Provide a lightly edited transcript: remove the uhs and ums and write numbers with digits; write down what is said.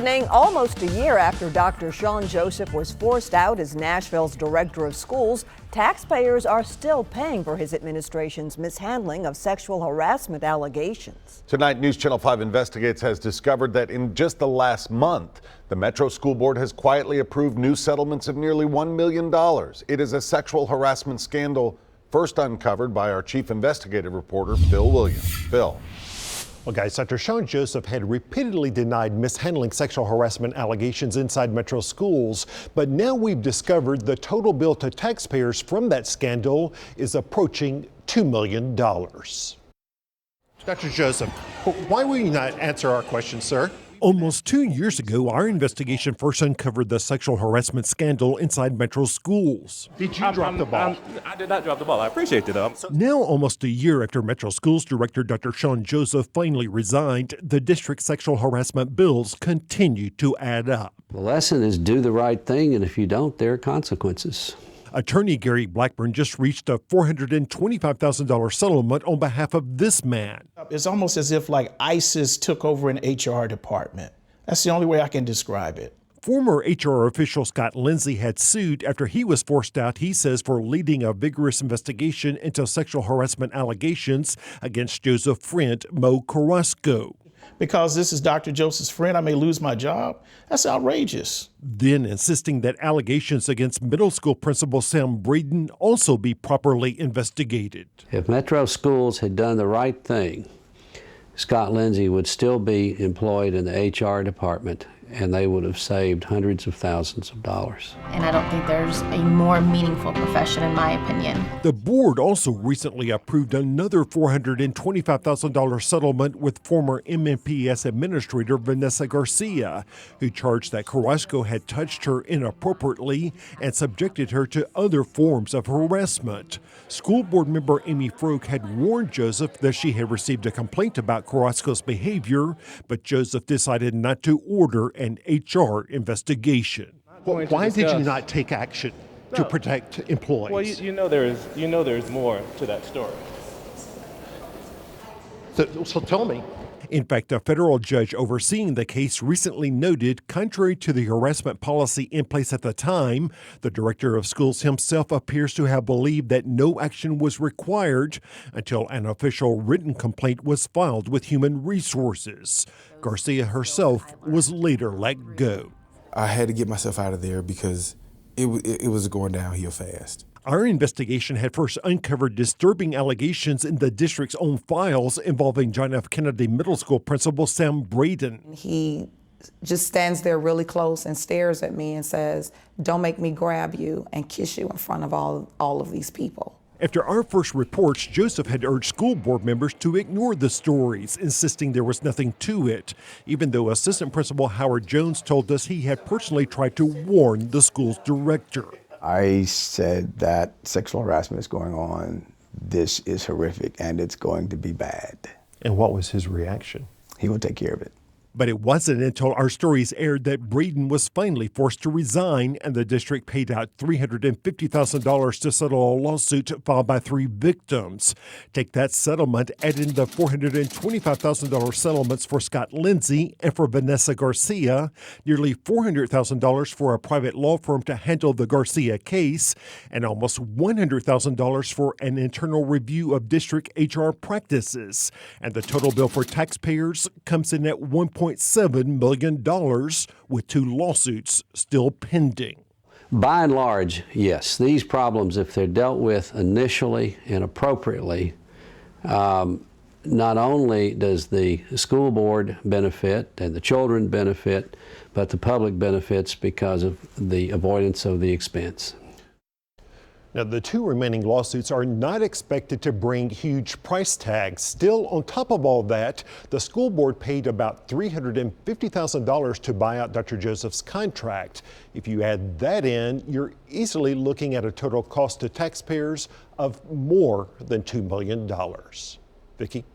evening. Almost a year after Dr. Shawn Joseph was forced out as Nashville's director of schools, taxpayers are still paying for his administration's mishandling of sexual harassment allegations. Tonight, News Channel 5 Investigates has discovered that in just the last month, the Metro School Board has quietly approved new settlements of nearly $1 million. It is a sexual harassment scandal first uncovered by our chief investigative reporter, Phil Williams. Phil. Well, guys, Dr. Shawn Joseph had repeatedly denied mishandling sexual harassment allegations inside Metro schools, but now we've discovered the total bill to taxpayers from that scandal is approaching $2 million. Dr. Joseph, why will you not answer our question, sir? Almost 2 years ago, our investigation first uncovered the sexual harassment scandal inside Metro schools. Did you drop the ball? I did not drop the ball. I appreciate it. Now, almost a year after Metro Schools Director Dr. Shawn Joseph finally resigned, the district's sexual harassment bills continue to add up. The lesson is do the right thing, and if you don't, there are consequences. Attorney Gary Blackburn just reached a $425,000 settlement on behalf of this man. It's almost as if like ISIS took over an HR department. That's the only way I can describe it. Former HR official Scott Lindsay had sued after he was forced out, he says, for leading a vigorous investigation into sexual harassment allegations against Joseph's friend Mo Carrasco. Because this is Dr. Joseph's friend, I may lose my job. That's outrageous. Then insisting that allegations against middle school principal Sam Braden also be properly investigated. If Metro Schools had done the right thing, Scott Lindsay would still be employed in the HR department, and they would have saved hundreds of thousands of dollars. And I don't think there's a more meaningful profession, in my opinion. The board also recently approved another $425,000 settlement with former MNPS administrator Vanessa Garcia, who charged that Carrasco had touched her inappropriately and subjected her to other forms of harassment. School board member Amy Froke had warned Joseph that she had received a complaint about Carrasco's behavior, but Joseph decided not to order an HR investigation. Well, why did you not take action to protect employees? Well, you know there's more to that story. So tell me. In fact, a federal judge overseeing the case recently noted, contrary to the harassment policy in place at the time, the director of schools himself appears to have believed that no action was required until an official written complaint was filed with Human Resources. Garcia herself was later let go. I had to get myself out of there because it was going downhill fast. Our investigation had first uncovered disturbing allegations in the district's own files involving John F. Kennedy Middle School principal Sam Braden. He just stands there really close and stares at me and says, "Don't make me grab you and kiss you in front of all of these people." After our first reports, Joseph had urged school board members to ignore the stories, insisting there was nothing to it, even though Assistant Principal Howard Jones told us he had personally tried to warn the school's director. I said that sexual harassment is going on. This is horrific and it's going to be bad. And what was his reaction? He will take care of it. But it wasn't until our stories aired that Braden was finally forced to resign, and the district paid out $350,000 to settle a lawsuit filed by 3 victims. Take that settlement, add in the $425,000 settlements for Scott Lindsay and for Vanessa Garcia, nearly $400,000 for a private law firm to handle the Garcia case, and almost $100,000 for an internal review of district HR practices. And the total bill for taxpayers comes in at $1.7 million, with 2 lawsuits still pending. By and large, yes, these problems, if they're dealt with initially and appropriately, not only does the school board benefit and the children benefit, but the public benefits because of the avoidance of the expense. Now, the 2 remaining lawsuits are not expected to bring huge price tags. Still, on top of all that, the school board paid about $350,000 to buy out Dr. Joseph's contract. If you add that in, you're easily looking at a total cost to taxpayers of more than $2 million. Vicki?